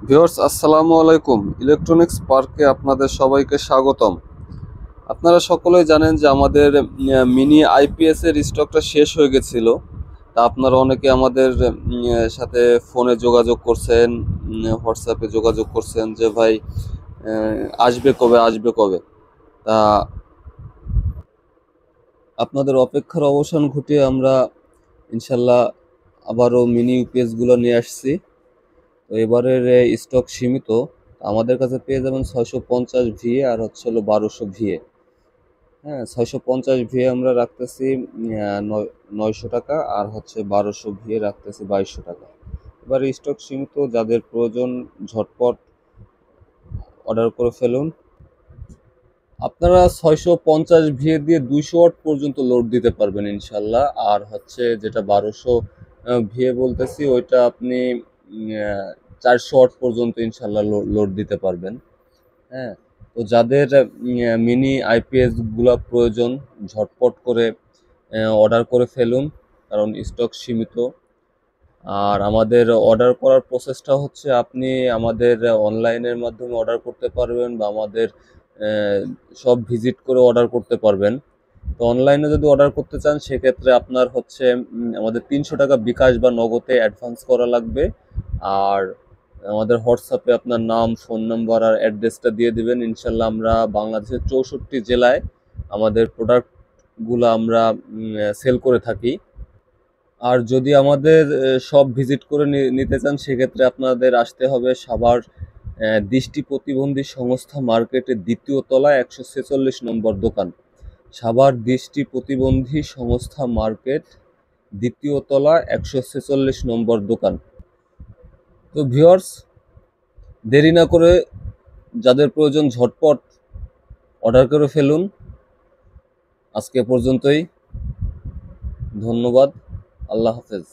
Viewers আসসালামু আলাইকুম। Electronics পার্কে আপনাদের সবাইকে স্বাগতম। আপনারা সকলেই জানেন যে আমাদের মিনি আইপিএস এর স্টকটা শেষ হয়ে গেছিল। তা আপনারা অনেকে আমাদের সাথে ফোনে যোগাযোগ করছেন, হোয়াটসঅ্যাপে যোগাযোগ করছেন যে ভাই আসবে কবে আসবে কবে। তা আপনাদের অপেক্ষার অবসান ঘটিয়ে আমরা ইনশাল্লাহ আবারও মিনি ইউপিএস গুলো নিয়ে আসছি। তো এবারের স্টক সীমিত। আমাদের কাছে পেয়ে যাবেন 650 ভিএ আর হচ্ছে হলো 1200 ভিএ। হ্যাঁ, 650 ভিএ আমরা রাখতেছি 900 টাকা, আর হচ্ছে 1200 ভিএ রাখতেছি 2200 টাকা। এবারে স্টক সীমিত, যাদের প্রয়োজন ঝটপট অর্ডার করে ফেলুন। আপনারা 650 ভিএ দিয়ে 200 ওয়াট পর্যন্ত লোড দিতে পারবেন ইনশাল্লাহ। আর হচ্ছে যেটা 1200 ভিএ বলতেছি, ওইটা আপনি 400 ওয়াট পর্যন্ত ইনশাল্লাহ লোড দিতে পারবেন। হ্যাঁ, তো যাদের মিনি আইপিএস গুলা প্রয়োজন ঝটপট করে অর্ডার করে ফেলুন, কারণ স্টক সীমিত। আর আমাদের অর্ডার করার প্রসেসটা হচ্ছে, আপনি আমাদের অনলাইনের মাধ্যমে অর্ডার করতে পারবেন বা আমাদের সব ভিজিট করে অর্ডার করতে পারবেন। তো অনলাইনে যদি অর্ডার করতে চান সেক্ষেত্রে আপনার হচ্ছে আমাদের 300 টাকা বিকাশ বা নগদে অ্যাডভান্স করা লাগবে। আর আমাদের হোয়াটসঅ্যাপে আপনার নাম, ফোন নাম্বার আর অ্যাড্রেসটা দিয়ে দিবেন। ইনশাল্লাহ আমরা বাংলাদেশের 64 জেলায় আমাদের প্রোডাক্টগুলো আমরা সেল করে থাকি। আর যদি আমাদের সব ভিজিট করে নিতে চান সেক্ষেত্রে আপনাদের আসতে হবে সাভার দৃষ্টি প্রতিবন্ধী সংস্থা মার্কেটের 2য় তলায় 146 নম্বর দোকান। সাভার দৃষ্টি প্রতিবন্ধী সংস্থা মার্কেট 2য় তলা 146 নম্বর দোকান। তো ভিউয়ার্স, দেরি না করে যাদের প্রয়োজন ঝটপট অর্ডার করে ফেলুন। আজকে পর্যন্তই। ধন্যবাদ। আল্লাহ হাফেজ।